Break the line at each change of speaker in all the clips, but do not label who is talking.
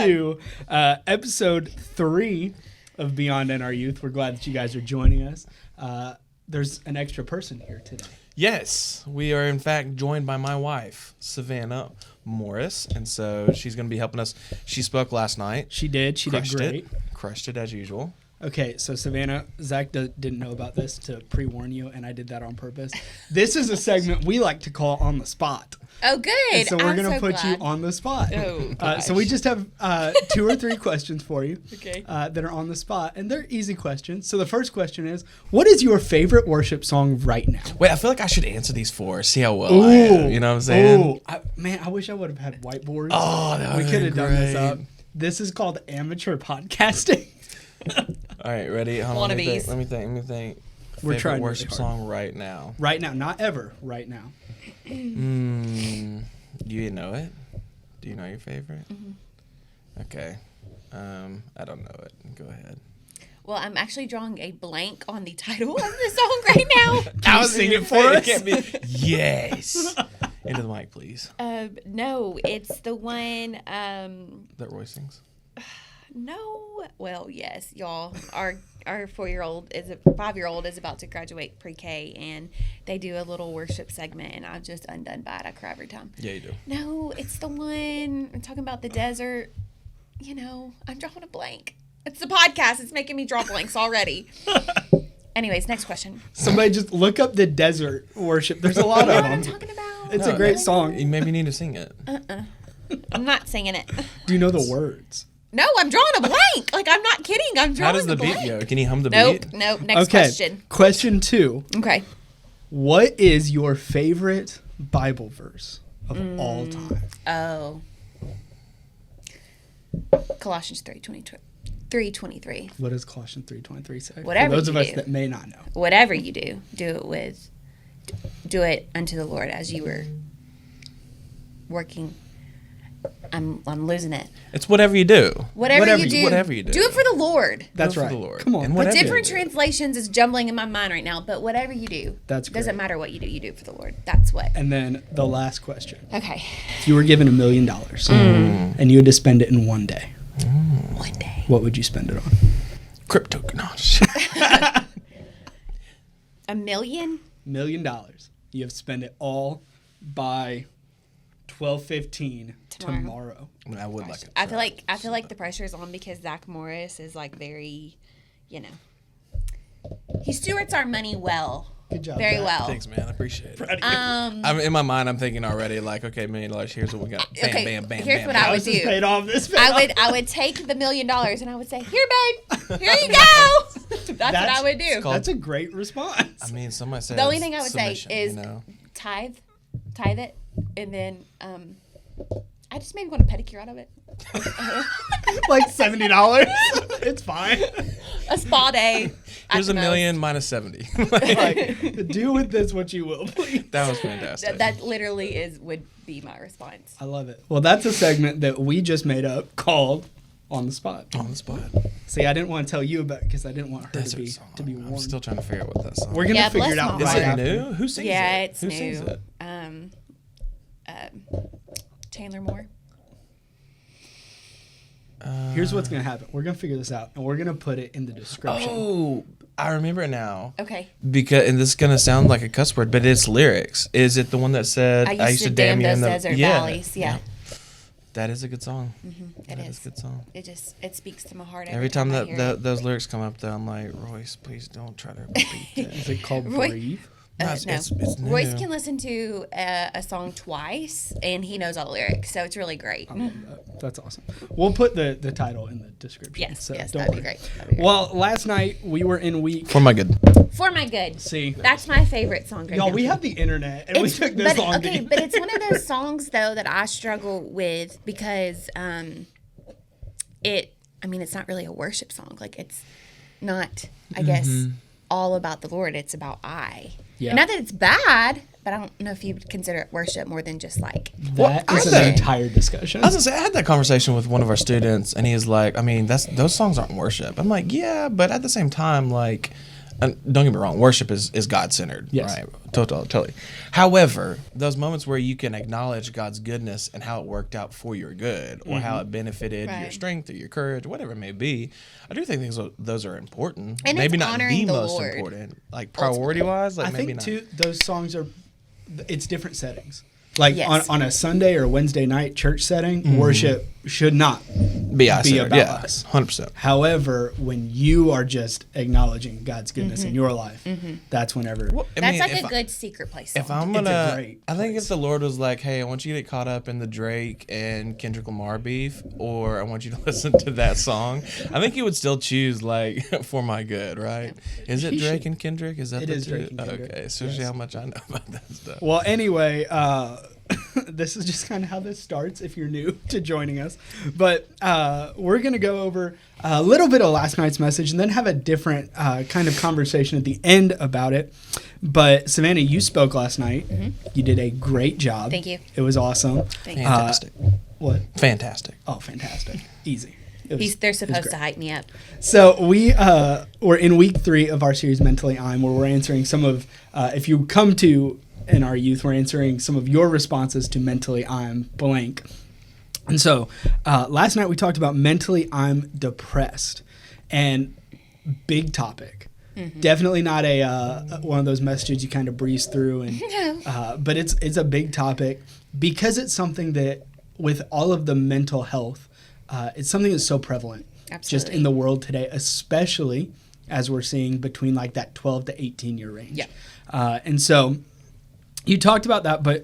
to episode 3 of Beyond NRYouth. We're glad that you guys are joining us. There's an extra person here today.
Yes, we are in fact joined by my wife, Savannah Morris, and so she's going to be helping us. She spoke last night.
She did. She did great.
Crushed it as usual.
Okay, so Savannah, Zach didn't know about this to pre-warn you, and I did that on purpose. This is a segment we like to call On the Spot.
Oh, good.
And so we're going to put you on the spot.
Oh,
so we just have 2 or 3 questions for you
okay.
That are on the spot, and they're easy questions. So the first question is, what is your favorite worship song right now?
Wait, I feel like I should answer these 4, see how well I am. You know what I'm saying?
Man, I wish I would have had whiteboards.
Oh, that would
we could have done this up. This is called amateur podcasting.
All right, ready? Hold on, let me think.
We're trying
worship
really
song right now.
Right now, not ever. Right now.
Do you know it? Do you know your favorite? Mm-hmm. Okay. I don't know it. Go ahead.
Well, I'm actually drawing a blank on the title of the song right now.
Can you sing it for us?
Yes. Into the mic, please.
No, it's the one.
That Roy sings?
No. Well, yes, y'all. Our 5-year-old is about to graduate pre-K, and they do a little worship segment, and I'm just undone by it. I cry every time.
Yeah, you do.
No, it's the one. I'm talking about the desert. You know, I'm drawing a blank. It's the podcast. It's making me draw blanks already. Anyways, next question.
Somebody just look up the desert worship. There's a lot of them.
I'm talking about.
It's a great song.
You maybe need to sing it.
I'm not singing it.
Do you know the words?
No, I'm drawing a blank. Like, I'm not kidding. I'm drawing
How does the beat
blank.
go? Can you hum the beat?
Nope. Next
Okay.
question.
Question 2.
Okay.
What is your favorite Bible verse of all time?
Oh. Colossians 3:23.
What does Colossians 3:23 say?
Whatever
For those of
you
us
do.
that may not know.
Whatever you do, do it unto the Lord as you were working. I'm losing it.
It's whatever you do.
Whatever you do. Do it for the Lord.
That's
Do it
right.
for the Lord.
Come on.
And
But
whatever
different
you do.
translations is jumbling in my mind right now. But whatever you do,
That's great.
doesn't matter what you do it for the Lord. That's what.
And then the last question.
Okay.
If you were given $1 million and you had to spend it in one day,
One day.
what would you spend it on?
Crypto. No.
$1 million?
$1 million. You have to spend it all by 12:15 tomorrow.
I would like it.
I feel like the pressure is on because Zach Morris is like very, he stewards our money well.
Good job.
Very
Zach.
well.
Thanks, man. I appreciate it. I'm in my mind. I'm thinking already like, okay, $1 million. Here's what we got. Bam,
Okay,
bam, bam,
here's
bam.
what
bam.
I would
This is
do.
paid off. This paid
I would take the $1 million and I would say, here, babe, here you go. That's what I would do.
That's a great response.
I mean, somebody said
The only thing I would
submission,
say is
you know?
tithe it, and then I just maybe want a pedicure out of it.
Like $70. It's fine.
A spa day.
Here's
at
$1
the
million minus 70.
Like, do with this what you will, please.
That was fantastic.
That literally would be my response.
I love it. Well, that's a segment that we just made up called On the Spot.
On the spot.
See, I didn't want to tell you about it because I didn't want her
Desert
to
song.
be
I'm
warned.
still trying to figure out what that song
We're
is.
going to
Yeah,
figure it
bless
out
my
right
Is it
heart.
after.
new? Who sings
Yeah,
it?
it's
Who
new.
sings it?
Chandler Moore.
Here's what's going to happen. We're going to figure this out, and we're going to put it in the description.
Oh, I remember it now.
Okay.
Because and this is gonna sound like a cuss word, but it's lyrics. Is it the one that said
I used to damn
you in
those
the
desert valleys. Yeah.
That is a good song.
It
That
is.
is a good song.
It speaks to my heart
Every time
I hear it.
those lyrics come up, though, I'm like, Royce, please don't try to repeat that.
Is it called
Roy-
Breathe?
No,
No.
it's new.
Royce can listen to a song twice, and he knows all the lyrics, so it's really great.
I love that. That's awesome. We'll put the title in the description.
Yes,
so
yes,
don't
that'd be
worry.
great. That'd be great.
Well, last night we were in week.
For my good.
For my good.
See,
That's my favorite song right
y'all,
now.
we have the internet, and we took this long to get
but it's one of those songs though that I struggle with because it's not really a worship song. Like it's not, I guess, all about the Lord. It's about I.
Yeah.
And not that it's bad, but I don't know if you would consider it worship more than just like
That is
I
an
think-
entire discussion.
I was gonna say I had that conversation with one of our students, and he was like, "I mean, those songs aren't worship." I'm like, "Yeah, but at the same time, like, don't get me wrong, worship is God-centered,
Yes.
right? Totally. However, those moments where you can acknowledge God's goodness and how it worked out for your good, or how it benefited your
Right.
strength or your courage, whatever it may be, I do think those are important.
And
maybe
it's
not
honoring
the
the
most
Lord.
important, like priority-wise, like
I
maybe
think
not.
too those songs are it's different settings. Like
Yes.
on a Sunday or Wednesday night church setting, worship should not
Be
about us.
100%.
However, when you are just acknowledging God's goodness in your life, that's whenever.
Well, I
That's
mean,
like
if
a good secret place
If
song.
I'm
It's a
gonna,
great
I think
place.
if the Lord was like, "Hey, I want you to get caught up in the Drake and Kendrick Lamar beef, or I want you to listen to that song," I think He would still choose like "For My Good," right? Is it
He
Drake
should.
and Kendrick? Is that
It
the
is
two?
Drake and Kendrick.
Okay, so see
Yes.
how much I know about that stuff.
Well, anyway, this is just kind of how this starts if you're new to joining us. But we're going to go over a little bit of last night's message and then have a different kind of conversation at the end about it. But Savannah, you spoke last night. You did a great job.
Thank you.
It was awesome.
Thank you.
Fantastic,
What?
fantastic.
Oh, fantastic. Easy. It was-
They're
it was
supposed
great.
to hype me up.
So we're in week 3 of our series Mentally I'm, where we're answering some of, if you come to NRYouth, we're answering some of your responses to Mentally I'm blank. And so last night we talked about mentally I'm depressed, and big topic. Definitely not a one of those messages you kind of breeze through, and but it's a big topic because it's something that with all of the mental health, it's something that's so prevalent just
Absolutely.
in the world today, especially as we're seeing between like that 12 to 18 year range.
Yeah.
And so you talked about that, but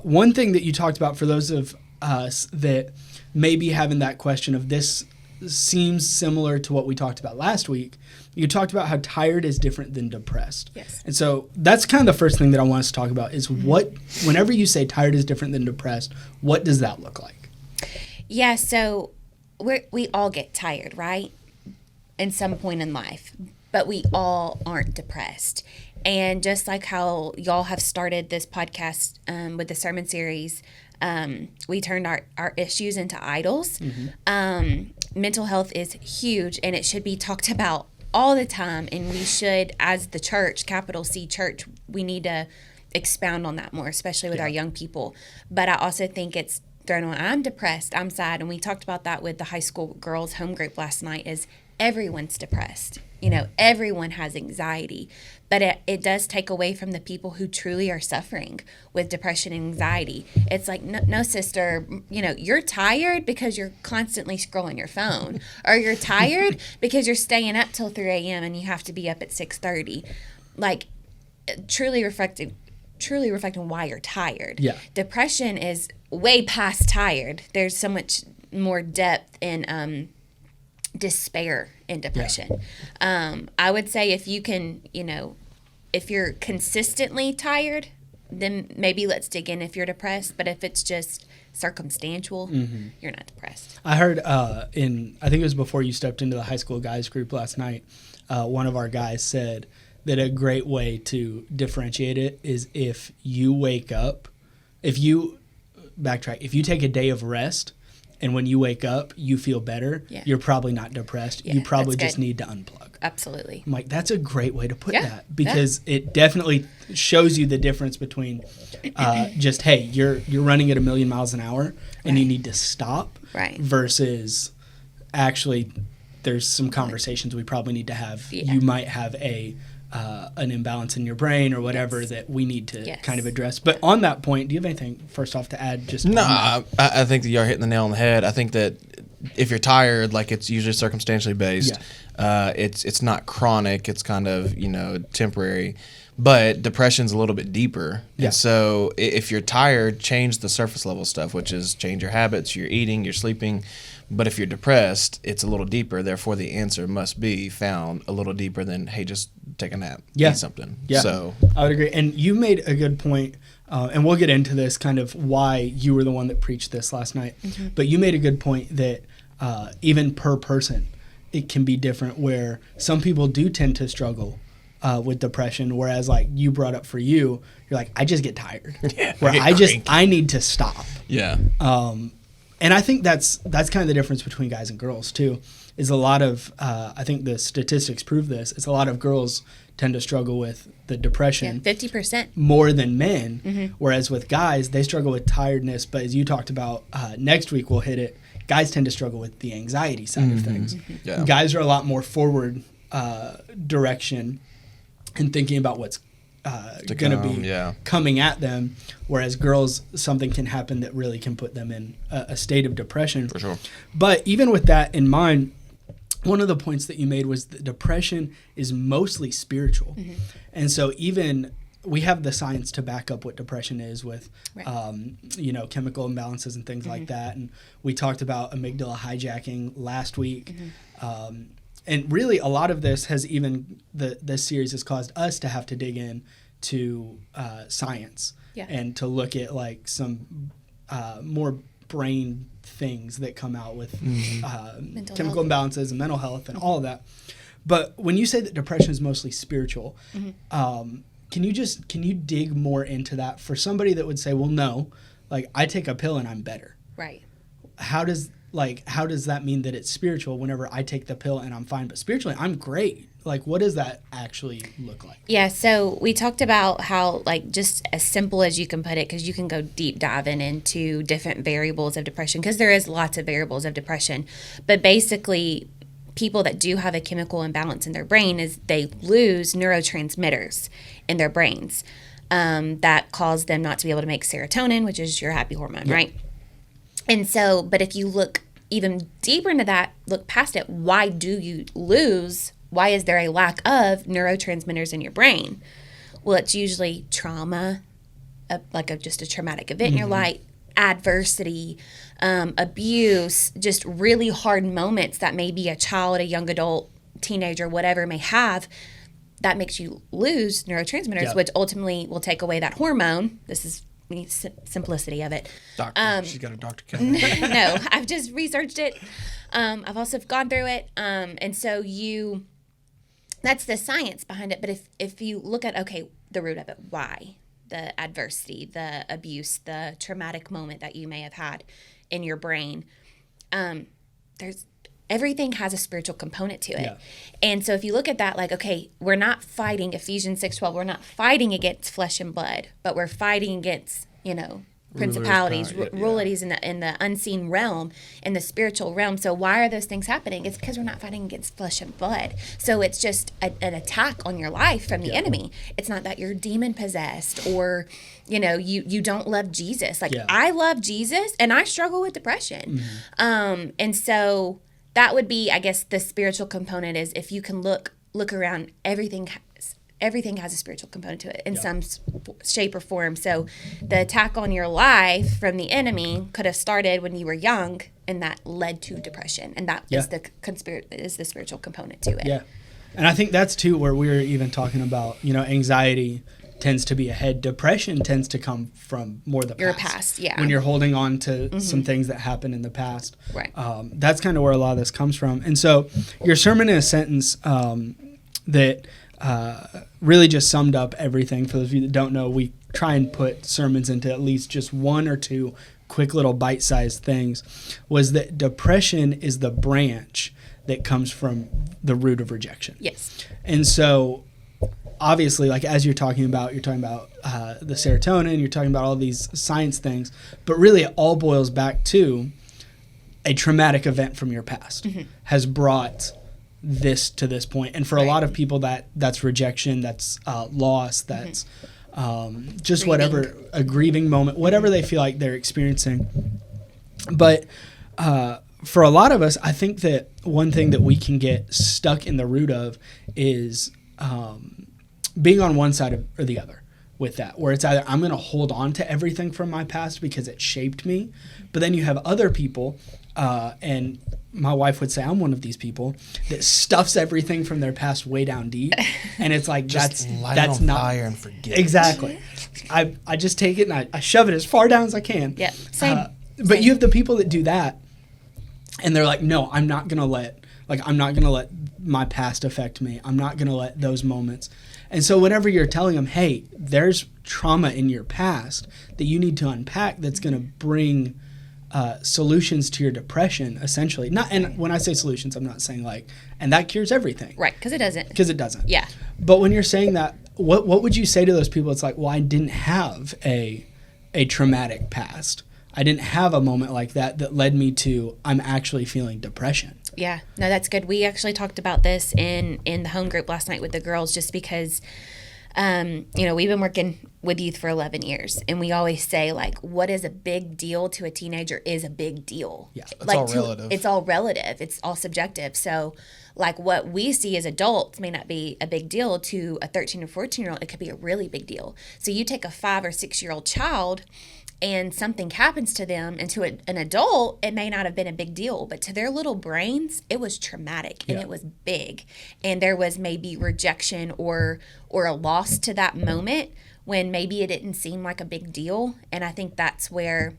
one thing that you talked about for those of us that may be having that question of this seems similar to what we talked about last week, you talked about how tired is different than depressed.
Yes.
And so that's kind of the first thing that I want us to talk about is whenever you say tired is different than depressed, what does that look like?
Yeah, so we all get tired, right? In some point in life, but we all aren't depressed. And just like how y'all have started this podcast with the sermon series, we turned our issues into idols. Mental health is huge, and it should be talked about all the time. And we should, as the church, capital C church, we need to expound on that more, especially with our young people. But I also think it's thrown on, I'm depressed, I'm sad. And we talked about that with the high school girls home group last night, is everyone's depressed. You know, everyone has anxiety, but it does take away from the people who truly are suffering with depression and anxiety. It's like, no, sister, you know, you're tired because you're constantly scrolling your phone, or you're tired because you're staying up till 3 a.m. and you have to be up at 6:30. Like, truly reflecting why you're tired.
Yeah.
Depression is way past tired. There's so much more depth in despair in depression. I would say if you can, you know, if you're consistently tired, then maybe let's dig in if you're depressed. But if it's just circumstantial, you're not depressed.
I heard I think it was before you stepped into the high school guys group last night, one of our guys said that a great way to differentiate it is if you wake up, if you take a day of rest and when you wake up you feel better, you're probably not depressed.
Yeah,
you probably
that's
just
good.
need to unplug.
Absolutely.
I'm like, that's a great way to put
Yeah,
that, because it definitely shows you the difference between just, hey, you're running at 1,000,000 miles an hour and you need to stop,
Right.
versus actually there's some conversations we probably need to have.
Yeah.
You might have an imbalance in your brain or whatever
Yes.
that we need to
Yes.
kind of address. But on that point, do you have anything first off to add? Just
No,
on that?
I think that you're hitting the nail on the head. I think that if you're tired, like, it's usually circumstantially based. It's not chronic. It's kind of, you know, temporary. But depression's a little bit deeper.
Yeah.
And so if you're tired, change the surface level stuff, which is change your habits, your eating, your sleeping. But if you're depressed, it's a little deeper. Therefore, the answer must be found a little deeper than, hey, just take a nap, eat something.
Yeah,
So
I would agree. And you made a good point, and we'll get into this kind of why you were the one that preached this last night. But you made a good point that even per person, it can be different, where some people do tend to struggle with depression, whereas like you brought up for you, you're like, I just get tired.
Yeah,
where
I get cranky.
I need to stop.
yeah.
And I think that's kind of the difference between guys and girls too. is a lot of, I think the statistics prove this, it's a lot of girls tend to struggle with the depression
50%
more than men, whereas with guys, they struggle with tiredness. But as you talked about, next week we'll hit it, guys tend to struggle with the anxiety side of things.
Yeah.
Guys are a lot more forward direction and thinking about what's going to be coming at them, whereas girls, something can happen that really can put them in a state of depression.
For sure.
But even with that in mind, one of the points that you made was that depression is mostly spiritual. And so even we have the science to back up what depression is with, chemical imbalances and things like that. And we talked about amygdala hijacking last week. And really a lot of this has this series has caused us to have to dig in to science and to look at like some more brain things that come out with chemical imbalances and mental health and all of that. But when you say that depression is mostly spiritual, can you dig more into that for somebody that would say, well, no, like I take a pill and I'm better.
Right.
How does that mean that it's spiritual whenever I take the pill and I'm fine, but spiritually I'm great? Like, what does that actually look like?
Yeah, so we talked about how, like, just as simple as you can put it, because you can go deep diving into different variables of depression, because there is lots of variables of depression. But basically, people that do have a chemical imbalance in their brain is they lose neurotransmitters in their brains that cause them not to be able to make serotonin, which is your happy hormone, right? And so, but if you look even deeper into that, look past it, why do you lose? Why is there a lack of neurotransmitters in your brain? Well, it's usually trauma, just a traumatic event in your life, adversity, abuse, just really hard moments that maybe a child, a young adult, teenager, whatever may have, that makes you lose neurotransmitters, which ultimately will take away that hormone. This is simplicity of it.
Doctor, she's got a doctor.
No, I've just researched it. I've also gone through it. And so that's the science behind it. But if you look at, the root of it, why? The adversity, the abuse, the traumatic moment that you may have had in your brain, everything has a spiritual component to it. Yeah. And so if you look at that, we're not fighting, Ephesians 6:12, we're not fighting against flesh and blood, but we're fighting against, principalities, rulers in the unseen realm, in the spiritual realm. So why are those things happening? It's because we're not fighting against flesh and blood. So it's just an attack on your life from the enemy. It's not that you're demon possessed or, you don't love Jesus. I love Jesus and I struggle with depression. And so that would be, I guess, the spiritual component is if you can look around, everything has a spiritual component to it in some shape or form. So the attack on your life from the enemy could have started when you were young, and that led to depression. And that is the spiritual component to it. Yeah.
And I think that's too where we were even talking about, anxiety tends to be ahead. Depression tends to come from more the past.
Your past, yeah.
When you're holding on to some things that happened in the past.
Right.
That's kind of where a lot of this comes from. And so your sermon in a sentence that really just summed up everything. For those of you that don't know, we try and put sermons into at least just one or two quick little bite-sized things, was that depression is the branch that comes from the root of rejection.
Yes.
And so obviously, as you're talking about the serotonin, you're talking about all these science things, but really it all boils back to a traumatic event from your past has brought this to this point. And for a lot of people that's rejection, that's loss, that's just grieving. Whatever, a grieving moment, whatever they feel like they're experiencing. But for a lot of us, I think that one thing that we can get stuck in the root of is being on one side or the other with that, where it's either I'm going to hold on to everything from my past because it shaped me, but then you have other people, and my wife would say I'm one of these people that stuffs everything from their past way down deep, and it's like
just
that's not
fire and forget.
Exactly. I just take it and I shove it as far down as I can.
Yeah, same.
But you have the people that do that, and they're like, no, I'm not gonna let my past affect me. I'm not gonna let those moments. And so whenever you're telling them, hey, there's trauma in your past that you need to unpack that's going to bring solutions to your depression, essentially. And when I say solutions, I'm not saying like, and that cures everything.
Right, because it doesn't.
Because it doesn't.
Yeah.
But when you're saying that, what would you say to those people? It's like, well, I didn't have a traumatic past. I didn't have a moment like that led me to I'm actually feeling depression.
Yeah, no, that's good. We actually talked about this in the home group last night with the girls, just because, we've been working with youth for 11 years, and we always say, like, what is a big deal to a teenager is a big deal.
Yeah,
it's
like
all relative.
It's all relative. It's all subjective. So, like, what we see as adults may not be a big deal to a 13 or 14-year-old. It could be a really big deal. So you take a 5 or 6-year-old child, and something happens to them, and to an adult, it may not have been a big deal, but to their little brains, it was traumatic, and it was big. And there was maybe rejection or a loss to that moment when maybe it didn't seem like a big deal. And I think that's where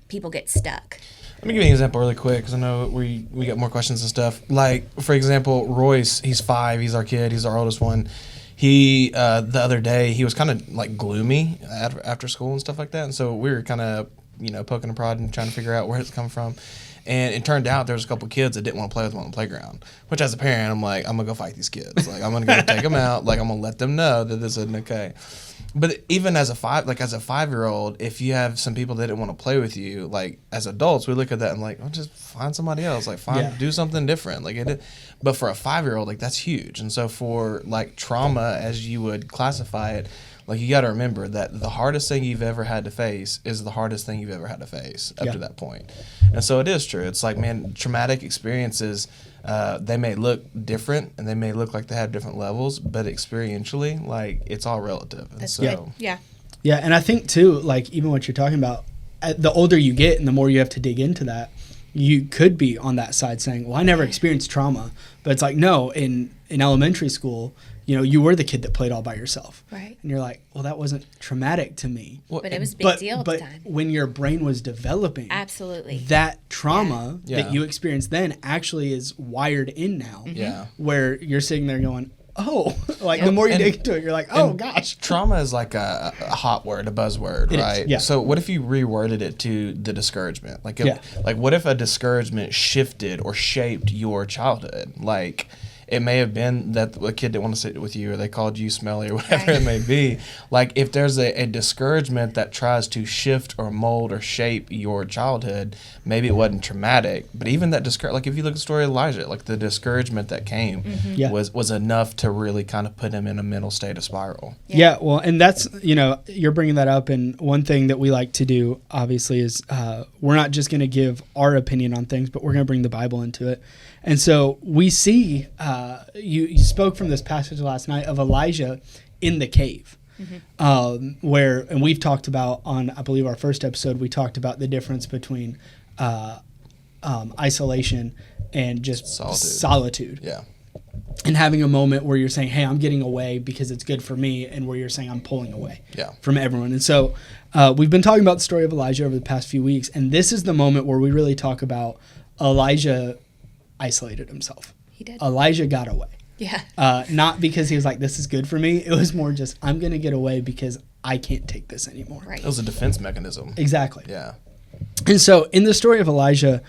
people get stuck.
Let me give you an example really quick, because I know we got more questions and stuff. Like, for example, Royce, he's 5, he's our kid, he's our oldest one. He, the other day, he was kind of like gloomy after school and stuff like that. And so we were kind of, poking and prodding and trying to figure out where it's coming from. And it turned out there was a couple kids that didn't want to play with him on the playground, which as a parent, I'm like, I'm going to go fight these kids. Like, I'm going to go take them out. Like, I'm going to let them know that this isn't okay. But even as a 5-year-old, if you have some people that didn't want to play with you, like as adults, we look at that and like, oh, just find somebody else. Like, do something different. Like but for a 5-year-old, like that's huge. And so for like trauma, as you would classify it, like you got to remember that the hardest thing you've ever had to face is the hardest thing you've ever had to face up to that point. And so it is true. It's like, man, traumatic experiences, they may look different and they may look like they have different levels, but experientially, like it's all relative. And
That's
so,
good. Yeah.
Yeah, and I think too, like even what you're talking about, the older you get and the more you have to dig into that, you could be on that side saying, well, I never experienced trauma. But it's like, no, in elementary school, you were the kid that played all by yourself.
Right.
And you're like, well, that wasn't traumatic to me.
But it was a big deal at the time.
But when your brain was developing,
absolutely,
that trauma that you experienced then actually is wired in now.
Mm-hmm.
Yeah.
Where you're sitting there going, oh, like the more you dig into it, you're like, oh gosh.
Trauma is like a hot word, a buzzword, right?
Yeah.
So what if you reworded it to the discouragement? Like, like what if a discouragement shifted or shaped your childhood? Like, it may have been that a kid didn't want to sit with you, or they called you smelly, or whatever it may be. Like, if there's a discouragement that tries to shift or mold or shape your childhood, maybe it wasn't traumatic, but even that like if you look at the story of Elijah, like the discouragement that came was enough to really kind of put him in a mental state of spiral.
Yeah, well, and that's, you're bringing that up, and one thing that we like to do, obviously, is we're not just going to give our opinion on things, but we're going to bring the Bible into it. And so we see, you spoke from this passage last night of Elijah in the cave, and we've talked about on, I believe, our first episode, we talked about the difference between isolation and just solitude.
Yeah.
And having a moment where you're saying, hey, I'm getting away because it's good for me, and where you're saying I'm pulling away from everyone. And so we've been talking about the story of Elijah over the past few weeks, and this is the moment where we really talk about Elijah isolated himself.
He did.
Elijah got away.
Yeah.
Not because he was like, this is good for me. It was more just, I'm going to get away because I can't take this anymore.
Right.
It was a defense mechanism.
Exactly.
Yeah.
And so in the story of Elijah,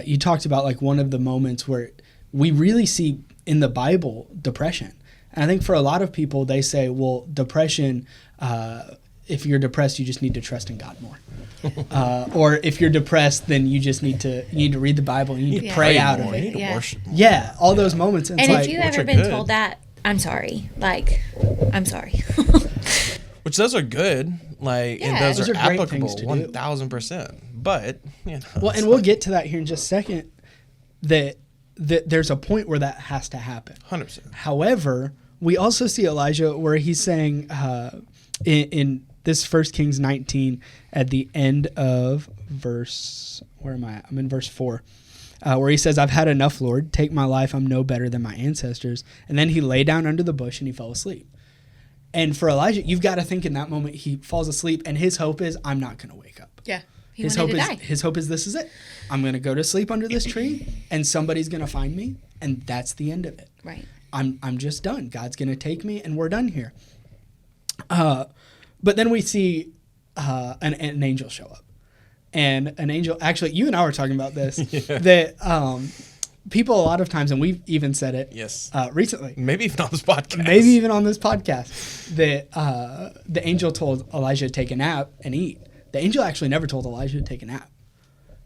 you talked about like one of the moments where we really see in the Bible depression. And I think for a lot of people, they say, well, depression, if you're depressed, you just need to trust in God more. Or if you're depressed, then you just need to read the Bible and you need to pray out of
You
it.
need to worship more.
Yeah, all those moments.
And
like,
if you've ever been told that, I'm sorry. Like, I'm sorry.
Which those are good, like, and those
are
are
great
applicable
things to do.
1,000%. But
well, and we'll get to that here in just a second. That there's a point where that has to happen.
100%.
However, we also see Elijah where he's saying in this 1 Kings 19 at the end of verse, where am I? I'm in verse 4. Where he says, I've had enough, Lord. Take my life. I'm no better than my ancestors. And then he lay down under the bush and he fell asleep. And for Elijah, you've got to think in that moment he falls asleep and his hope is, I'm not going to wake up.
Yeah.
His hope is this is it. I'm going to go to sleep under this tree and somebody's going to find me and that's the end of it.
Right.
I'm just done. God's going to take me and we're done here. But then we see an angel show up. and an angel. Actually, you and I were talking about this. That people a lot of times, and we've even said it.
Yes.
Recently.
Maybe even on this podcast.
Maybe even on this podcast, that the angel told Elijah to take a nap and eat. The angel actually never told Elijah to take a nap.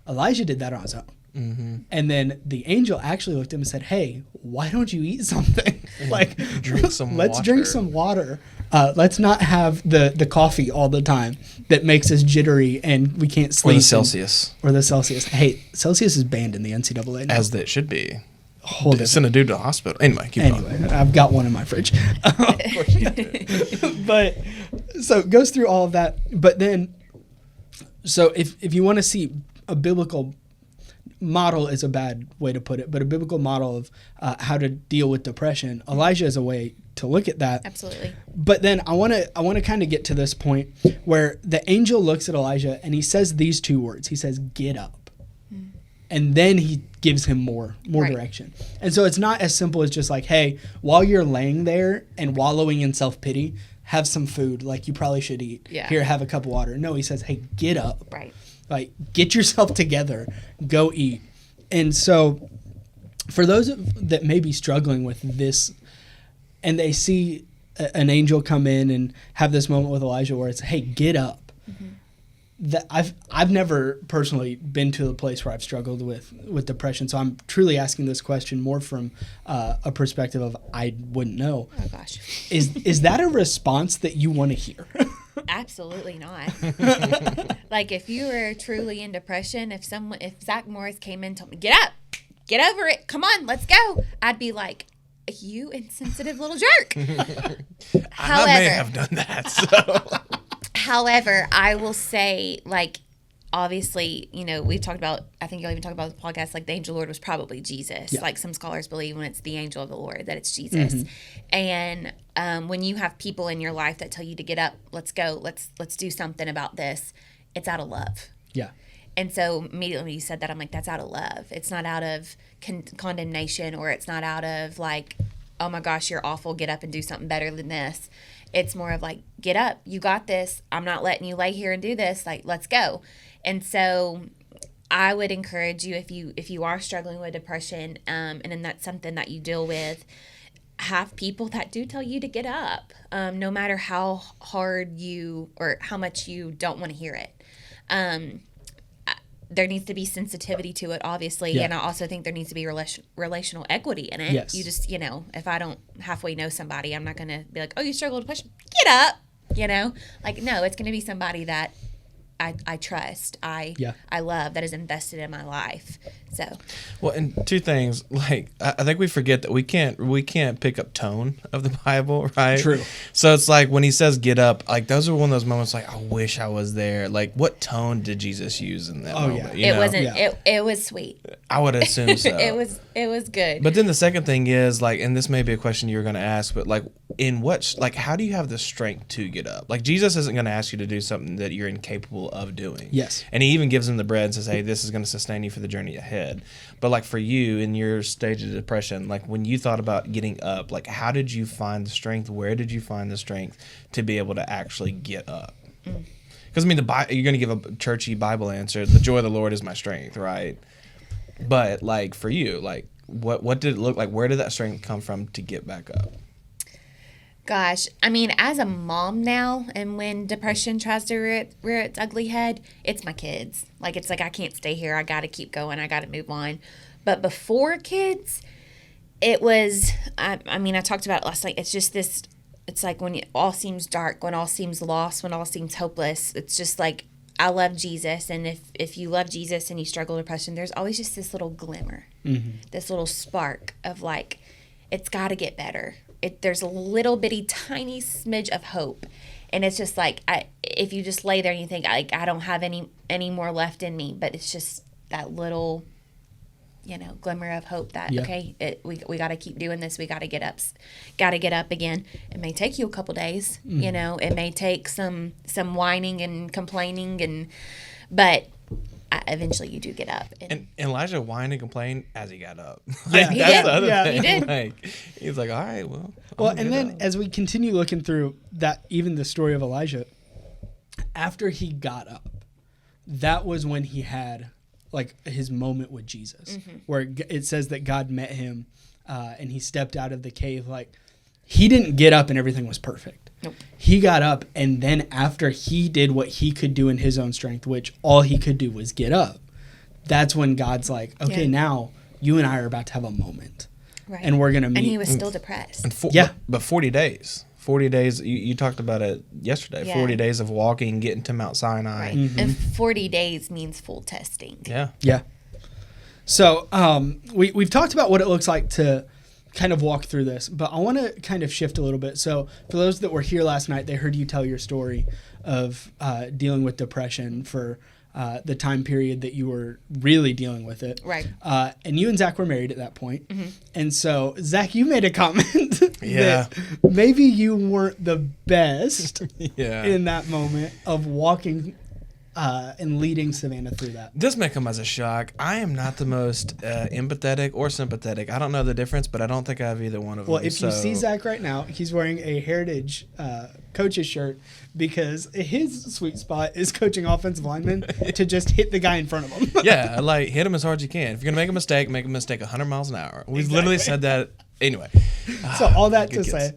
Elijah did that on his own. Mm-hmm. And then the angel actually looked at him and said, "Hey, why don't you eat something? Like,
drink some
let's
water.
drink some water. Let's not have the coffee all the time that makes us jittery and we can't sleep."
Or the Celsius.
Or the Celsius. Hey, Celsius is banned in the NCAA now.
As it should be.
Hold it.
Send a dude to the hospital. Anyway, keep going.
I've got one in my fridge.
Of course you do.
But so it goes through all of that. But then, so if you want to see a biblical model, is a bad way to put it, but a biblical model of how to deal with depression, Elijah is a way to look at that.
Absolutely.
But then I want to kind of get to this point where the angel looks at Elijah and he says these two words. He says, "Get up." And then he gives him more
Right.
direction. And so it's not as simple as just like, hey, while you're laying there and wallowing in self-pity, have some food like you probably should eat.
Yeah.
Here, have a cup of water. No, he says, hey, get up.
Right.
Like, get yourself together. Go eat. And so for those that may be struggling with this and they see an angel come in and have this moment with Elijah where it's, hey, get up. That I've never personally been to a place where I've struggled with depression, so I'm truly asking this question more from a perspective of I wouldn't know.
Oh gosh.
Is that a response that you want to hear?
Absolutely not. Like if you were truly in depression, if Zach Morris came in and told me, "Get up, get over it, come on, let's go," I'd be like, "You insensitive little jerk."
I may have done that. So.
However, I will say, like, obviously, you know, we've talked about, I think you'll even talk about the podcast, like the angel of the Lord was probably Jesus.
Yeah.
Like some scholars believe when it's the angel of the Lord that it's Jesus. And when you have people in your life that tell you to get up, let's go, let's do something about this, it's out of love.
Yeah.
And so immediately when you said that, I'm like, that's out of love. It's not out of condemnation, or it's not out of like, oh my gosh, you're awful, get up and do something better than this. It's more of like, get up, you got this. I'm not letting you lay here and do this. Like, let's go. And so I would encourage you, if you are struggling with depression, and then that's something that you deal with, have people that do tell you to get up, no matter how hard you or how much you don't want to hear it. There needs to be sensitivity to it, obviously.
Yeah.
And I also think there needs to be relational equity in it.
Yes.
You just, you know, if I don't halfway know somebody, I'm not going to be like, "Oh, you struggle with depression, get up," you know? Like, no, it's going to be somebody that I trust, I love, that is invested in my life. So,
well, and two things, like I think we forget that we can't pick up tone of the Bible, right?
True.
So it's like when he says get up, like those are one of those moments like I wish I was there. Like what tone did Jesus use in that moment?
Yeah.
You know?
wasn't it was sweet.
I would assume so.
It was good.
But then the second thing is like, and this may be a question you were going to ask, but like in what, like how do you have the strength to get up? Like Jesus isn't going to ask you to do something that you're incapable of doing.
Yes.
And he even gives him the bread and says, "Hey, this is going to sustain you for the journey ahead." But like for you in your stage of depression, like when you thought about getting up, like how did you find the strength? Where did you find the strength to be able to actually get up? Because I mean, you're going to give a churchy Bible answer. The joy of the Lord is my strength, right? But like for you, like what did it look like? Where did that strength come from to get back up?
Gosh, I mean, as a mom now, and when depression tries to rear its ugly head, it's my kids. Like, it's like, I can't stay here. I got to keep going. I got to move on. But before kids, it was, I mean, I talked about it last night. It's just this, it's like when all seems dark, when all seems lost, when all seems hopeless. It's just like, I love Jesus. And if you love Jesus and you struggle with depression, there's always just this little glimmer, this little spark of like, it's got to get better. There's a little bitty tiny smidge of hope, and it's just like if you just lay there and you think I don't have any more left in me, but it's just that little, you know, glimmer of hope that we got to keep doing this. We got to get up again. It may take you a couple days, you know. It may take some whining and complaining, but eventually you do get up.
And Elijah whined and complained as he got up.
Yeah.
He
That's
did.
the other
Yeah.
thing.
He did.
Like, he's like, all right, well.
Well, and then as we continue looking through that, even the story of Elijah, after he got up, that was when he had like his moment with Jesus, where it says that God met him and he stepped out of the cave. Like, he didn't get up and everything was perfect.
Nope.
He got up, and then after he did what he could do in his own strength, which all he could do was get up, that's when God's like, okay, now you and I are about to have a moment.
Right.
And we're going to meet.
And he was still depressed.
And but 40 days. 40 days, you talked about it yesterday.
Yeah.
40 days of walking, getting to Mount Sinai.
Right. And 40 days means full testing.
Yeah.
Yeah. So we've talked about what it looks like to kind of walk through this, but I want to kind of shift a little bit. So for those that were here last night, they heard you tell your story of dealing with depression for the time period that you were really dealing with it.
Right.
And you and Zach were married at that point. And so, Zach, you made a comment that maybe you weren't the best in that moment of walking and leading Savannah through that.
This may come as a shock. I am not the most empathetic or sympathetic. I don't know the difference, but I don't think I have either one of them.
Well, if you see Zach right now, he's wearing a Heritage coach's shirt because his sweet spot is coaching offensive linemen to just hit the guy in front of him.
Yeah, like hit him as hard as you can. If you're going to make a mistake 100 miles an hour. We've literally said that. Anyway.
So all that to say.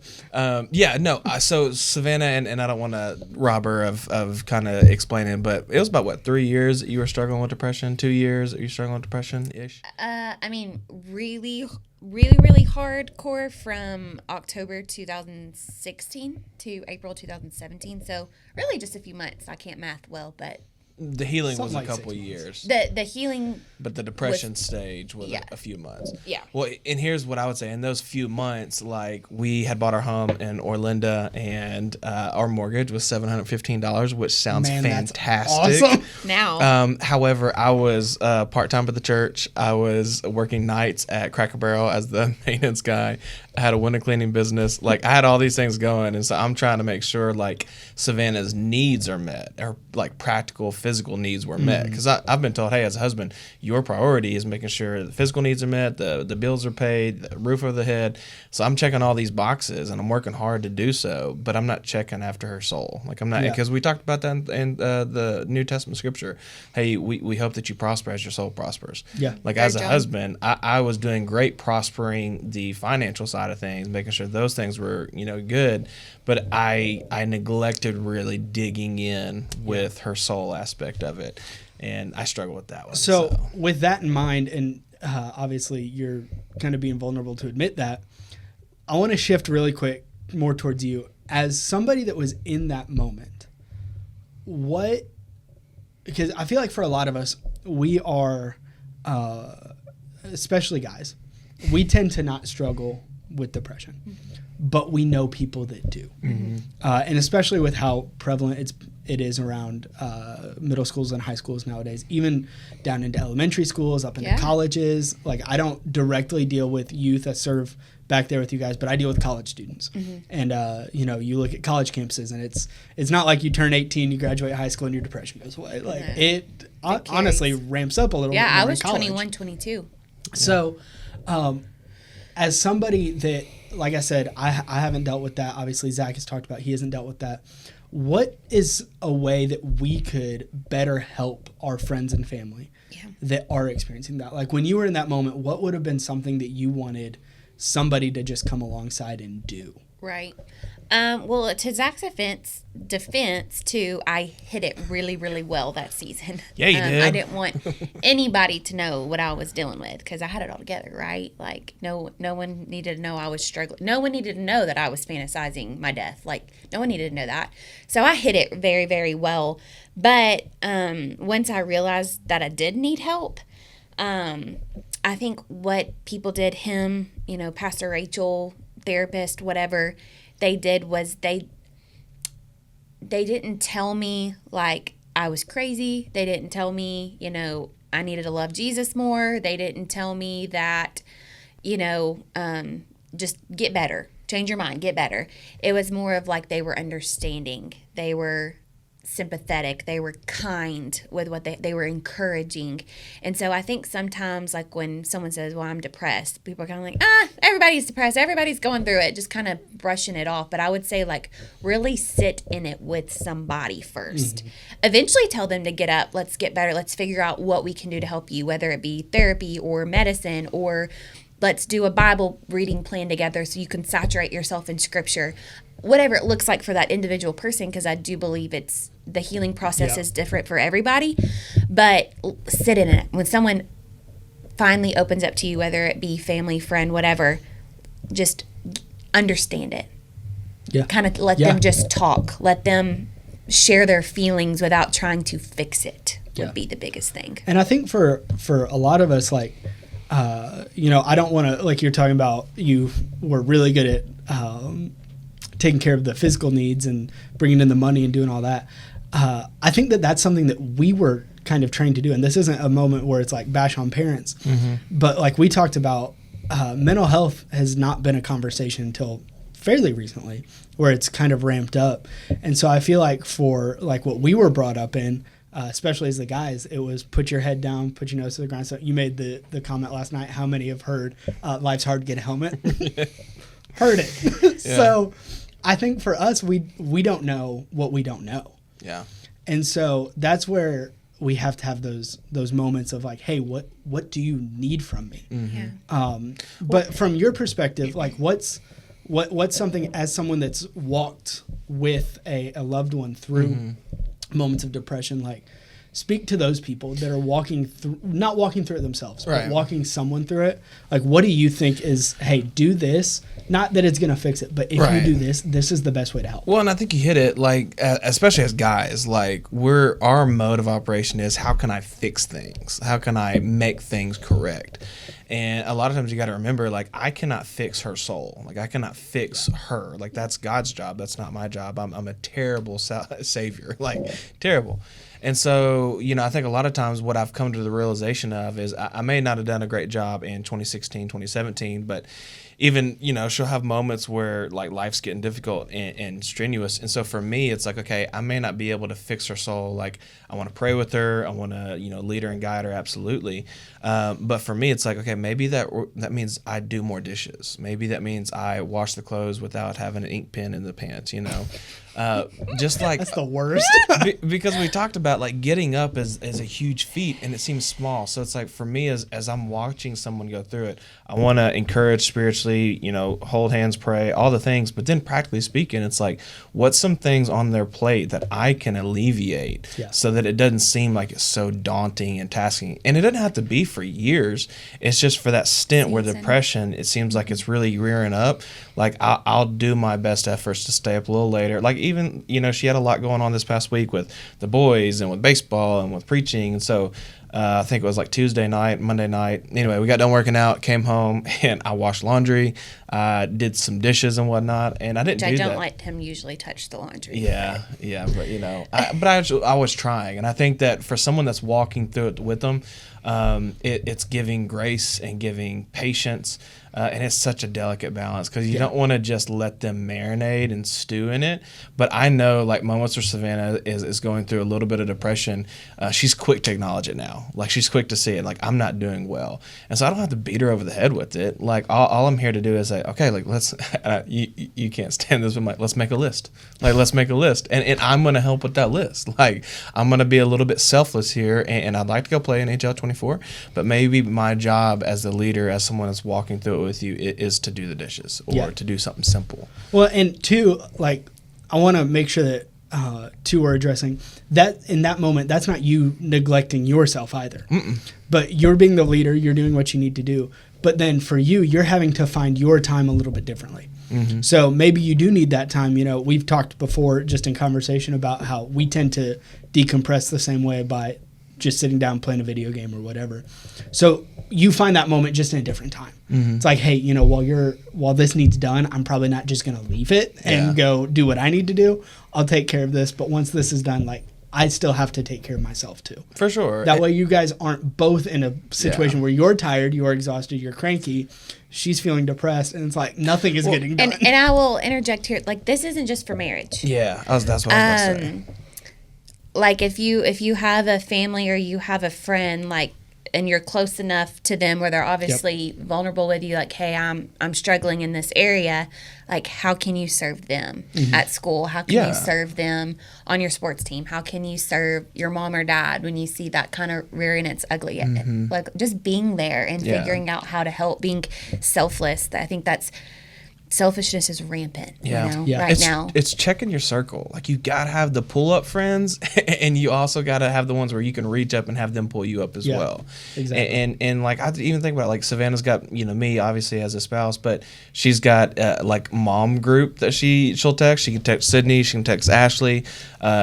So Savannah, and I don't want to rob her of kind of explaining, but it was about, 3 years you were struggling with depression? 2 years you were struggling with depression-ish?
I mean, really, really, really hardcore from October 2016 to April 2017. So really just a few months. I can't math well, but...
The healing
Something
was a
like
couple
6
years.
The healing...
But the depression stage was a few months.
Yeah.
Well, and here's what I would say. In those few months, like, we had bought our home in Orlinda, and our mortgage was $715, which sounds fantastic.
Awesome.
Now.
However, I was part-time at the church. I was working nights at Cracker Barrel as the maintenance guy. I had a window cleaning business. Like, I had all these things going, and so I'm trying to make sure, like, Savannah's needs are met, or, like, practical, physical needs were met. Because I've been told, hey, as a husband, your priority is making sure the physical needs are met, the bills are paid, the roof over the head. So I'm checking all these boxes, and I'm working hard to do so, but I'm not checking after her soul. Like, I'm not, because we talked about that in the New Testament scripture. Hey, we hope that you prosper as your soul prospers.
Yeah.
Like, as a husband, I was doing great prospering the financial side of things, making sure those things were, good, but I neglected really digging in with her soul aspect of it. And I struggle with that one.
So with that in mind, and obviously you're kind of being vulnerable to admit that, I want to shift really quick more towards you. As somebody that was in that moment, because I feel like for a lot of us, we are, especially guys, we tend to not struggle with depression, but we know people that do. And especially with how prevalent it is around middle schools and high schools nowadays, even down into elementary schools, up into colleges. Like, I don't directly deal with youth. I serve back there with you guys, but I deal with college students. And, you look at college campuses, and it's not like you turn 18, you graduate high school, and your depression goes away. Like, it honestly ramps up a little bit more
I was
in college.
21, 22.
So, as somebody that, like I said, I haven't dealt with that. Obviously, Zach has talked about he hasn't dealt with that. What is a way that we could better help our friends and family that are experiencing that? Like, when you were in that moment, what would have been something that you wanted somebody to just come alongside and do?
Right. Well, to Zach's defense too, I hit it really, really well that season.
Yeah, you did.
I didn't want anybody to know what I was dealing with because I had it all together, right? Like, no one needed to know I was struggling. No one needed to know that I was fantasizing my death. Like, no one needed to know that. So I hit it very, very well. But once I realized that I did need help, I think what people did, Pastor Rachel, therapist, whatever, they did was they didn't tell me like I was crazy. They didn't tell me, I needed to love Jesus more. They didn't tell me that, just get better, change your mind, get better. It was more of like they were understanding. They were sympathetic. They were kind with what they were encouraging. And so I think sometimes, like when someone says, well, I'm depressed, people are kind of like, everybody's depressed, everybody's going through it, just kind of brushing it off. But I would say, like, really sit in it with somebody first. Eventually tell them to get up, let's get better, let's figure out what we can do to help you, whether it be therapy or medicine, or let's do a Bible reading plan together so you can saturate yourself in scripture. Whatever it looks like for that individual person, because I do believe the healing process is different for everybody. But sit in it. When someone finally opens up to you, whether it be family, friend, whatever, just understand it.
Yeah.
Kind of let them just talk. Let them share their feelings without trying to fix it would be the biggest thing.
And I think for a lot of us, like, I don't want to, like you're talking about, you were really good at taking care of the physical needs and bringing in the money and doing all that. I think that's something that we were kind of trained to do. And this isn't a moment where it's like bash on parents, but like we talked about, mental health has not been a conversation until fairly recently, where it's kind of ramped up. And so I feel like for like what we were brought up in, especially as the guys, it was put your head down, put your nose to the ground. So you made the comment last night, how many have heard life's hard, get a helmet? Heard it. So I think for us, we don't know what we don't know.
Yeah.
And so that's where we have to have those moments of like, hey, what do you need from me? But from your perspective, like what's something, as someone that's walked with a loved one through moments of depression, like speak to those people that are not walking through it themselves, but walking someone through it. Like, what do you think is, hey, do this? Not that it's going to fix it, but if you do this, this is the best way to help.
Well, and I think you hit it, like, especially as guys, like, our mode of operation is, how can I fix things? How can I make things correct? And a lot of times you got to remember, like, I cannot fix her soul. Like, I cannot fix her. Like, that's God's job. That's not my job. I'm a terrible savior. Like, terrible. And so, I think a lot of times what I've come to the realization of is I may not have done a great job in 2016, 2017, but even, she'll have moments where like life's getting difficult and strenuous. And so for me, it's like, okay, I may not be able to fix her soul. Like, I want to pray with her. I want to, lead her and guide her. Absolutely. But for me, it's like, okay, maybe that means I do more dishes. Maybe that means I wash the clothes without having an ink pen in the pants, just like
that's the worst.
Because we talked about like getting up is a huge feat and it seems small. So it's like for me, as I'm watching someone go through it, I want to encourage spiritually, hold hands, pray, all the things. But then practically speaking, it's like, what's some things on their plate that I can alleviate so that it doesn't seem like it's so daunting and tasking. And it doesn't have to be for years. It's just for that stint where depression, it seems like it's really rearing up. Like I'll do my best efforts to stay up a little later. Like even, she had a lot going on this past week with the boys and with baseball and with preaching. And so I think it was like Tuesday night, Monday night. Anyway, we got done working out, came home, and I washed laundry, did some dishes and whatnot, and I didn't do that.
I don't let him usually touch the laundry.
Yeah, but I was trying, and I think that for someone that's walking through it with them, it's giving grace and giving patience. And it's such a delicate balance because you don't want to just let them marinate and stew in it. But I know, like, moments where Savannah is going through a little bit of depression, she's quick to acknowledge it now. Like, she's quick to see it. Like, I'm not doing well. And so I don't have to beat her over the head with it. Like, all I'm here to do is say, okay, like, let's, you can't stand this, but I'm like, let's make a list. Like, let's make a list. And I'm going to help with that list. Like, I'm going to be a little bit selfless here. And I'd like to go play in HL 24. But maybe my job as the leader, as someone that's walking through it with you, is to do the dishes or to do something simple.
Well, and two, like, I want to make sure that two, we're addressing that in that moment. That's not you neglecting yourself either. But you're being the leader. You're doing what you need to do. But then for you, you're having to find your time a little bit differently. So maybe you do need that time. We've talked before just in conversation about how we tend to decompress the same way by just sitting down playing a video game or whatever. So you find that moment just in a different time. It's like, hey, while this needs done, I'm probably not just going to leave it and go do what I need to do. I'll take care of this. But once this is done, like, I still have to take care of myself too.
For sure.
That way you guys aren't both in a situation where you're tired, you're exhausted, you're cranky, she's feeling depressed, and it's like nothing is getting done.
And I will interject here, like, this isn't just for marriage.
Yeah, that's what I was going to say.
like if you have a family or you have a friend, like, and you're close enough to them where they're obviously vulnerable with you, like, hey, I'm struggling in this area, like, how can you serve them at school? How can you serve them on your sports team? How can you serve your mom or dad when you see that kind of rearing its ugly? Like, just being there and figuring out how to help, being selfless. I think that's selfishness is rampant right now.
It's checking your circle. Like, you gotta have the pull up friends, and you also gotta have the ones where you can reach up and have them pull you up as well.
Exactly.
And like, I even think about, like, Savannah's got, me obviously as a spouse, but she's got like mom group that she'll text. She can text Sydney. She can text Ashley.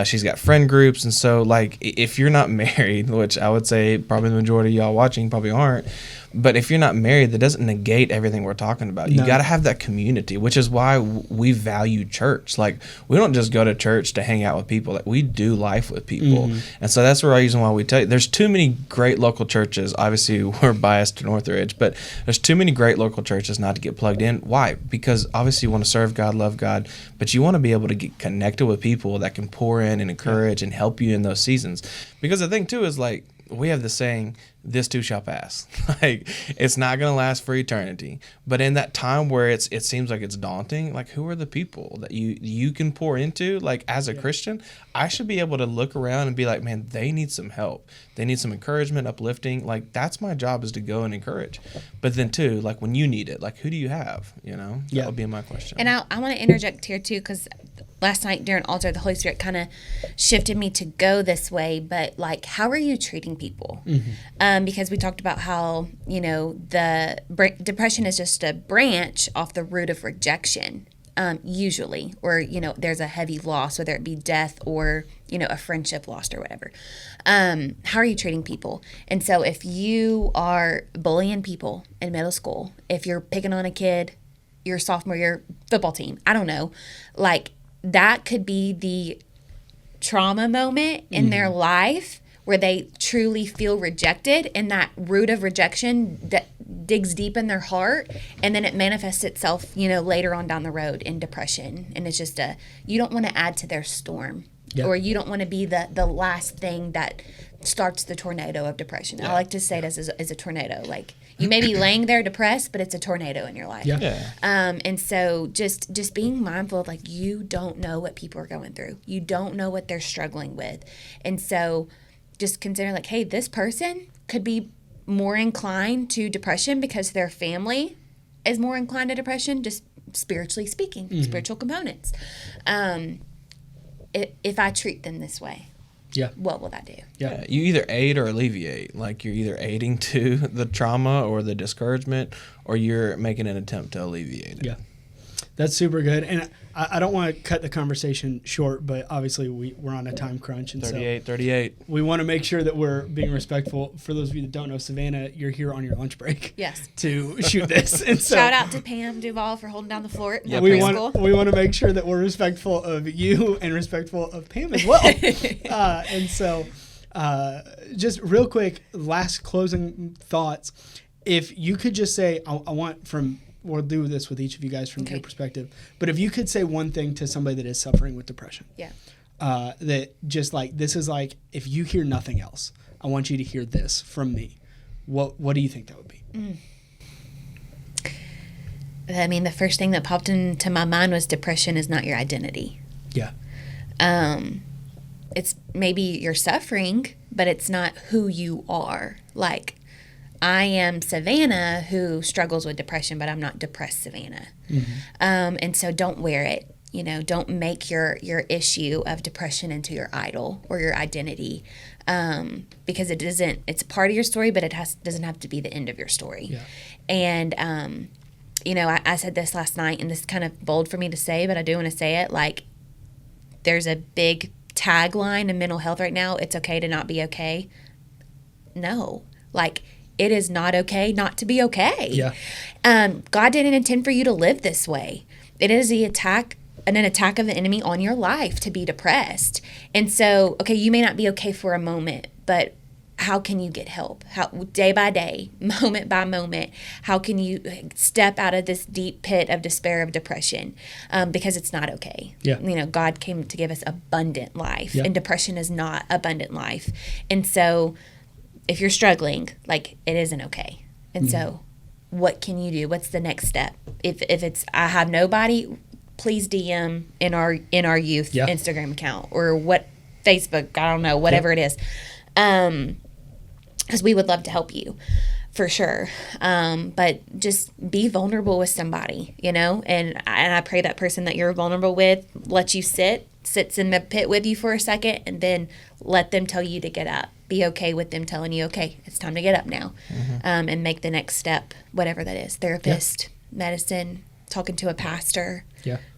She's got friend groups, and so, like, if you're not married, which I would say probably the majority of y'all watching probably aren't. But if you're not married, that doesn't negate everything we're talking about. You got to have that community, which is why we value church. Like, we don't just go to church to hang out with people. Like, we do life with people. And so that's the reason why we tell you, there's too many great local churches. Obviously, we're biased to Northridge, but there's too many great local churches not to get plugged in. Why? Because obviously you want to serve God, love God, but you want to be able to get connected with people that can pour in and encourage and help you in those seasons. Because the thing, too, is, like, we have the saying, this too shall pass. Like, it's not going to last for eternity. But in that time where it seems like it's daunting, like, who are the people that you can pour into? Like, as a Christian, I should be able to look around and be like, man, they need some help. They need some encouragement, uplifting. Like, that's my job, is to go and encourage. But then, too, like, when you need it, like, who do you have? That would be my question.
And I want to interject here, too, because last night during altar, the Holy Spirit kind of shifted me to go this way. But, like, how are you treating people? Because we talked about how, the depression is just a branch off the root of rejection, usually, or, there's a heavy loss, whether it be death or, a friendship lost or whatever. How are you treating people? And so if you are bullying people in middle school, if you're picking on a kid, your sophomore year football team, I don't know, like, that could be the trauma moment in their life where they truly feel rejected, and that root of rejection that digs deep in their heart, and then it manifests itself, later on down the road in depression. And it's just you don't want to add to their storm, or you don't want to be the last thing that starts the tornado of depression. I like to say it as a tornado. Like, you may be laying there depressed, but it's a tornado in your life. And so just being mindful of, like, you don't know what people are going through. You don't know what they're struggling with. And so just consider, like, hey, this person could be more inclined to depression because their family is more inclined to depression, just spiritually speaking, spiritual components. If I treat them this way, what will that do?
You either aid or alleviate. Like, you're either aiding to the trauma or the discouragement, or you're making an attempt to alleviate it.
That's super good. And I don't want to cut the conversation short, but obviously we're on a time crunch. And
38.
We want to make sure that we're being respectful. For those of you that don't know, Savannah, you're here on your lunch break.
Yes.
To shoot this. And so,
shout out to Pam Duval for holding down the fort.
We want to make sure that we're respectful of you and respectful of Pam as well. And so just real quick, last closing thoughts. If you could just say, I want from... We'll do this with each of you guys from your perspective. But if you could say one thing to somebody that is suffering with depression, that just, like, this is, like, if you hear nothing else, I want you to hear this from me. What do you think that would be?
I mean, the first thing that popped into my mind was depression is not your identity. It's maybe you're suffering, but it's not who you are. Like, I am Savannah who struggles with depression, but I'm not depressed Savannah. And so don't wear it. Don't make your issue of depression into your idol or your identity, because it's part of your story, but it doesn't have to be the end of your story. And, I said this last night, and this is kind of bold for me to say, but I do want to say it. Like, there's a big tagline in mental health right now. It's okay to not be okay. No, like, it is not okay not to be okay. God didn't intend for you to live this way. It is an attack of the enemy on your life to be depressed. And so, okay, you may not be okay for a moment, but how can you get help? How, day by day, moment by moment, how can you step out of this deep pit of despair, of depression? Because it's not okay.
Yeah.
God came to give us abundant life,
Yeah.
and depression is not abundant life. And so if you're struggling, like, it isn't okay. And so what can you do? What's the next step? If it's, I have nobody, please DM NRYouth
Yeah.
Instagram account, or what, Facebook, I don't know, whatever it is. Because we would love to help you, for sure. But just be vulnerable with somebody, and I pray that person that you're vulnerable with lets you sits in the pit with you for a second, and then let them tell you to get up. Be okay with them telling you, okay, it's time to get up now, and make the next step, whatever that is, therapist, medicine, talking to a pastor,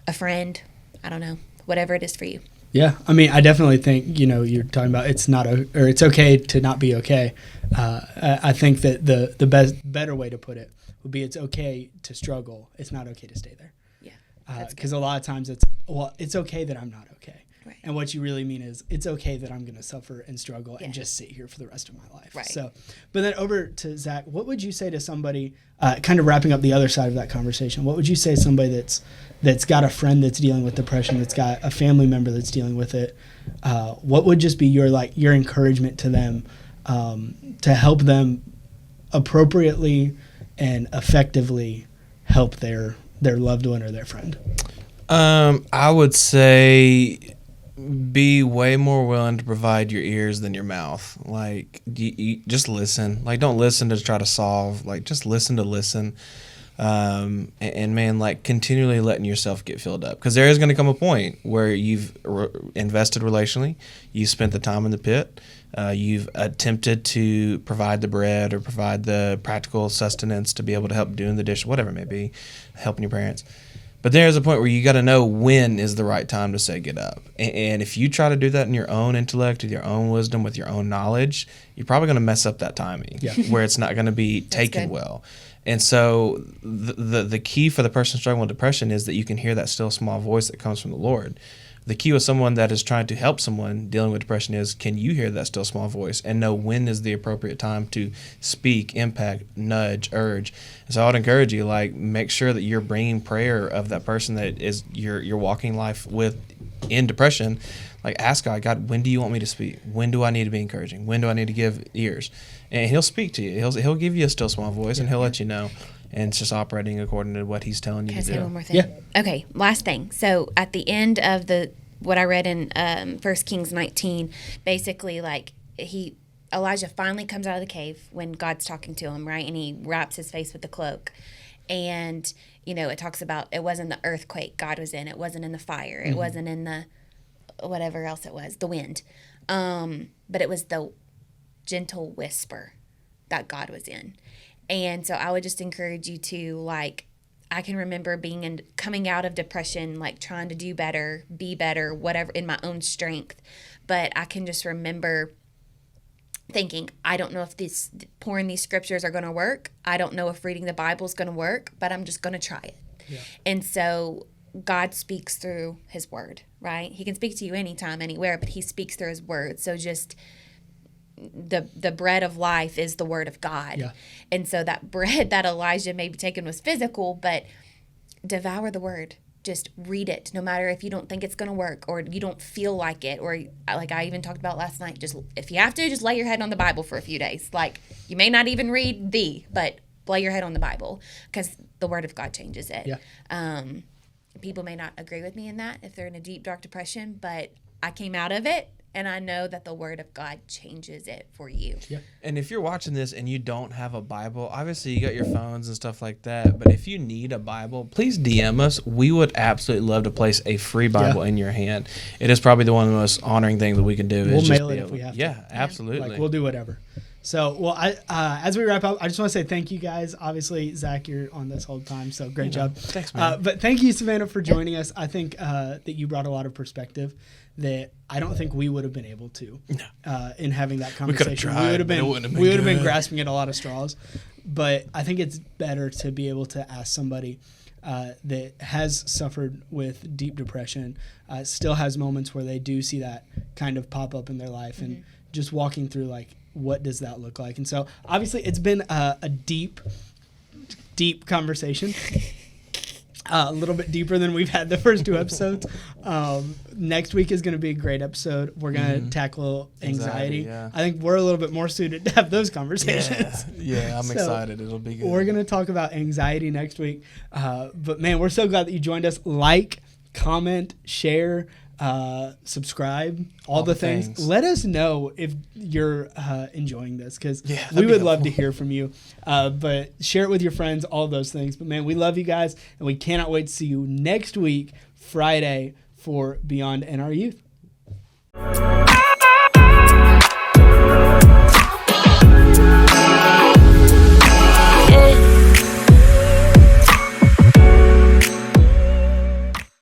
a friend, I don't know, whatever it is for you.
Yeah, I mean, I definitely think, you're talking about it's okay to not be okay. I think that the better way to put it would be, it's okay to struggle. It's not okay to stay there.
Yeah.
Because a lot of times it's okay that I'm not okay.
Right.
And what you really mean is, it's okay that I'm going to suffer and struggle and just sit here for the rest of my life.
Right.
So, but then over to Zach, what would you say to somebody, kind of wrapping up the other side of that conversation, what would you say to somebody that's got a friend that's dealing with depression, that's got a family member that's dealing with it? What would just be your encouragement to them, to help them appropriately and effectively help their loved one or their friend?
I would say be way more willing to provide your ears than your mouth. Like, you just listen. Like, don't listen to try to solve. Like, just listen to listen. And man, like, continually letting yourself get filled up, because there is going to come a point where you've invested relationally, you spent the time in the pit, you've attempted to provide the bread or provide the practical sustenance to be able to help doing the dish, whatever it may be, helping your parents. But there's a point where you got to know when is the right time to say get up. And if you try to do that in your own intellect, with your own wisdom, with your own knowledge, you're probably going to mess up that timing, where it's not going to be taken well. And so the key for the person struggling with depression is that you can hear that still small voice that comes from the Lord. The key with someone that is trying to help someone dealing with depression is, can you hear that still small voice and know when is the appropriate time to speak, impact, nudge, urge? And so I would encourage you, like, make sure that you're bringing prayer of that person that is you're walking life with in depression. Like, ask God, when do you want me to speak? When do I need to be encouraging? When do I need to give ears? And He'll speak to you. He'll give you a still small voice, and He'll let you know. And it's just operating according to what He's telling you to do.
Can I say one more thing? Okay, last thing. So at the end of what I read in 1 Kings 19, basically, like, Elijah finally comes out of the cave when God's talking to him, right? And he wraps his face with the cloak. And, it talks about, it wasn't the earthquake God was in. It wasn't in the fire. It wasn't in the whatever else it was, the wind. But it was the gentle whisper that God was in. And so I would just encourage you to, like, I can remember coming out of depression, like, trying to do better, be better, whatever, in my own strength. But I can just remember thinking, I don't know if pouring these scriptures are going to work. I don't know if reading the Bible is going to work, but I'm just going to try it. Yeah. And so God speaks through His word, right? He can speak to you anytime, anywhere, but He speaks through His word. So just the bread of life is the word of God. Yeah. And so that bread that Elijah may be taking was physical, but devour the word. Just read it, no matter if you don't think it's going to work or you don't feel like it, or like I even talked about last night, just if you have to, just lay your head on the Bible for a few days. Like, you may not even read but lay your head on the Bible, because the word of God changes it. Yeah. People may not agree with me in that if they're in a deep, dark depression, but I came out of it. And I know that the word of God changes it for you. Yeah.
And if you're watching this and you don't have a Bible, obviously you got your phones and stuff like that. But if you need a Bible, please DM us. We would absolutely love to place a free Bible in your hand. It is probably one of the most honoring things that we can do.
We'll mail it if we have to.
Yeah, absolutely.
Like, we'll do whatever. So, well, as we wrap up, I just want to say thank you guys. Obviously, Zach, you're on this whole time, so great job.
Thanks, man.
But thank you, Savannah, for joining us. I think that you brought a lot of perspective that I don't think we would have been able to in having that conversation.
We would have
been grasping at a lot of straws. But I think it's better to be able to ask somebody that has suffered with deep depression, still has moments where they do see that kind of pop up in their life, and just walking through, like, what does that look like? And so obviously it's been a deep conversation. A little bit deeper than we've had the first 2 episodes. Next week is going to be a great episode. We're going to tackle anxiety.
Yeah.
I think we're a little bit more suited to have those conversations.
Yeah, I'm excited. It'll be good.
We're going to talk about anxiety next week. But man, we're so glad that you joined us. Like, comment, share, subscribe, all the things. Let us know if you're enjoying this, because we would love to hear from you. But share it with your friends, all those things. But man, we love you guys, and we cannot wait to see you next week, Friday, for Beyond NR Youth.